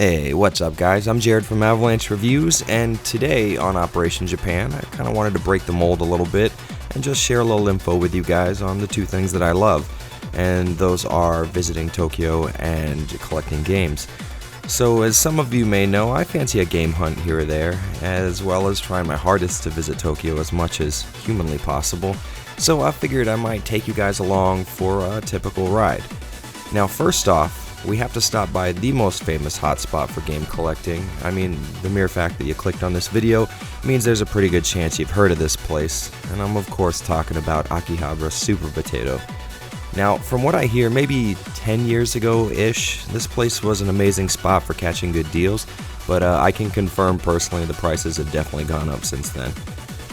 Hey, what's up guys? I'm Jared from Avalanche Reviews, and today on Operation Japan, I kind of wanted to break the mold a little bit and just share a little info with you guys on the two things that I love, and those are visiting Tokyo and collecting games. So as some of you may know, I fancy a game hunt here or there, as well as trying my hardest to visit Tokyo as much as humanly possible, so I figured I might take you guys along for a typical ride. Now first off, we have to stop by the most famous hotspot for game collecting. I mean, the mere fact that you clicked on this video means there's a pretty good chance you've heard of this place, and I'm of course talking about Akihabara Super Potato. Now, from what I hear, maybe 10 years ago-ish, this place was an amazing spot for catching good deals, but I can confirm personally the prices have definitely gone up since then.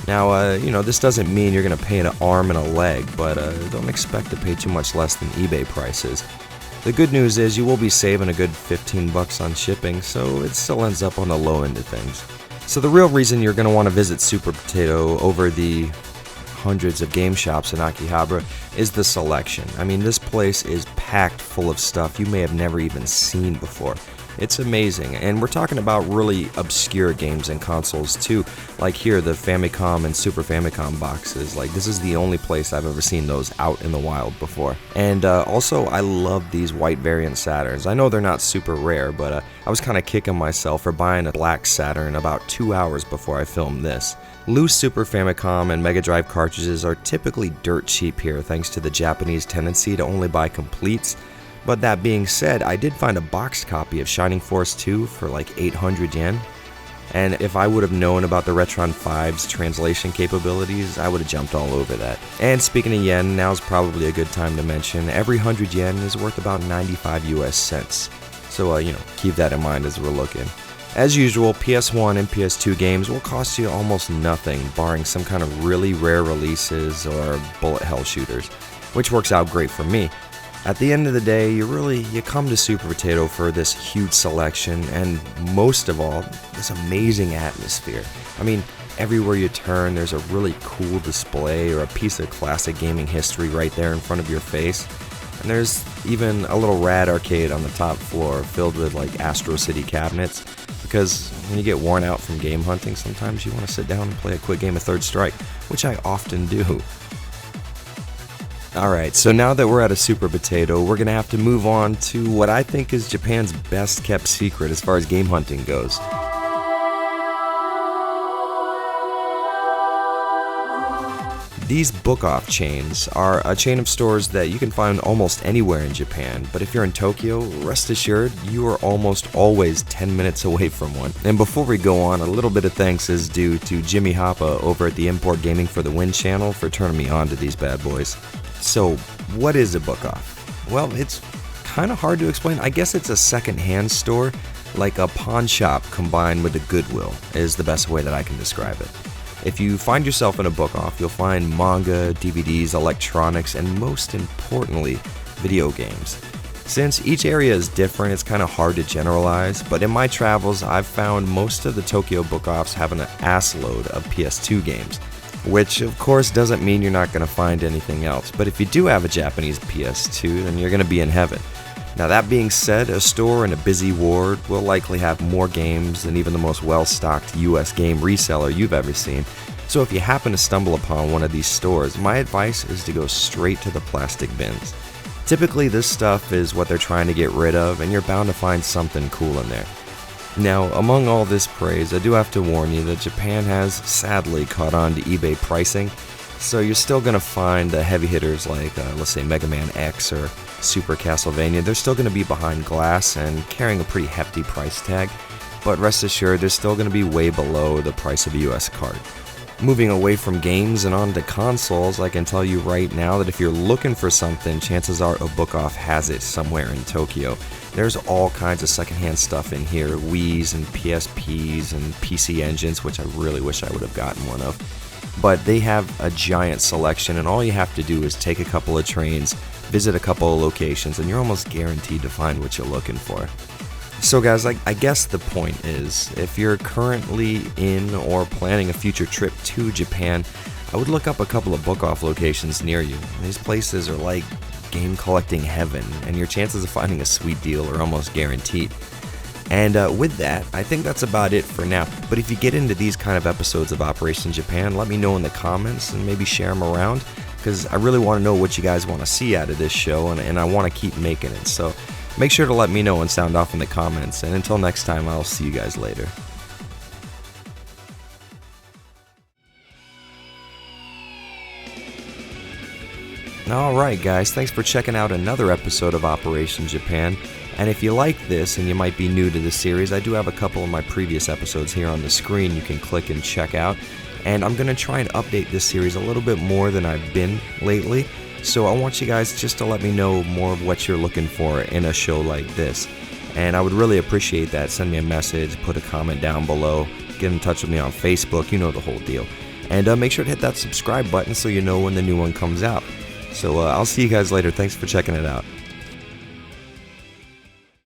Now, this doesn't mean you're going to pay an arm and a leg, but don't expect to pay too much less than eBay prices. The good news is you will be saving a good $15 on shipping, so it still ends up on the low end of things. So the real reason you're going to want to visit Super Potato over the hundreds of game shops in Akihabara is the selection. I mean, this place is packed full of stuff you may have never even seen before. It's amazing, and we're talking about really obscure games and consoles too, like here the Famicom and Super Famicom boxes. Like, this is the only place I've ever seen those out in the wild before. And also, I love these white variant Saturns. I know they're not super rare, but I was kind of kicking myself for buying a black Saturn about 2 hours before I filmed this. Loose Super Famicom and Mega Drive cartridges are typically dirt cheap here thanks to the Japanese tendency to only buy completes. But that being said, I did find a boxed copy of Shining Force 2 for like 800 yen. And if I would have known about the Retron 5's translation capabilities, I would have jumped all over that. And speaking of yen, now's probably a good time to mention, every 100 yen is worth about 95 US cents. So, keep that in mind as we're looking. As usual, PS1 and PS2 games will cost you almost nothing, barring some kind of really rare releases or bullet hell shooters, which works out great for me. At the end of the day, you come to Super Potato for this huge selection and, most of all, this amazing atmosphere. I mean, everywhere you turn, there's a really cool display or a piece of classic gaming history right there in front of your face. And there's even a little rad arcade on the top floor filled with like Astro City cabinets, because when you get worn out from game hunting, sometimes you want to sit down and play a quick game of Third Strike, which I often do. Alright, so now that we're at a Super Potato, we're going to have to move on to what I think is Japan's best kept secret as far as game hunting goes. These book-off chains are a chain of stores that you can find almost anywhere in Japan, but if you're in Tokyo, rest assured you are almost always 10 minutes away from one. And before we go on, a little bit of thanks is due to Jimmy Hoppa over at the Import Gaming for the Win channel for turning me on to these bad boys. So, what is a book-off? Well, it's kind of hard to explain. I guess it's a second-hand store, like a pawn shop combined with a Goodwill, is the best way that I can describe it. If you find yourself in a book-off, you'll find manga, DVDs, electronics, and most importantly, video games. Since each area is different, it's kind of hard to generalize, but in my travels, I've found most of the Tokyo book-offs have an assload of PS2 games. Which, of course, doesn't mean you're not going to find anything else, but if you do have a Japanese PS2, then you're going to be in heaven. Now, that being said, a store in a busy ward will likely have more games than even the most well-stocked US game reseller you've ever seen, so if you happen to stumble upon one of these stores, my advice is to go straight to the plastic bins. Typically, this stuff is what they're trying to get rid of, and you're bound to find something cool in there. Now, among all this praise, I do have to warn you that Japan has sadly caught on to eBay pricing, so you're still going to find the heavy hitters like, let's say, Mega Man X or Super Castlevania. They're still going to be behind glass and carrying a pretty hefty price tag, but rest assured, they're still going to be way below the price of a US card. Moving away from games and on to consoles, I can tell you right now that if you're looking for something, chances are a book-off has it somewhere in Tokyo. There's all kinds of secondhand stuff in here, Wii's and PSP's and PC Engines, which I really wish I would have gotten one of. But they have a giant selection, and all you have to do is take a couple of trains, visit a couple of locations, and you're almost guaranteed to find what you're looking for. So guys, I guess the point is, if you're currently in or planning a future trip to Japan, I would look up a couple of book-off locations near you. These places are like game collecting heaven, and your chances of finding a sweet deal are almost guaranteed. And with that, I think that's about it for now. But if you get into these kind of episodes of Operation Japan, let me know in the comments and maybe share them around, because I really want to know what you guys want to see out of this show, and I want to keep making it. So make sure to let me know and sound off in the comments. And until next time, I'll see you guys later. Alright guys, thanks for checking out another episode of Operation Japan. And if you like this and you might be new to the series, I do have a couple of my previous episodes here on the screen you can click and check out. And I'm going to try and update this series a little bit more than I've been lately. So I want you guys just to let me know more of what you're looking for in a show like this. And I would really appreciate that. Send me a message, put a comment down below, get in touch with me on Facebook, you know the whole deal. And make sure to hit that subscribe button so you know when the new one comes out. So I'll see you guys later. Thanks for checking it out.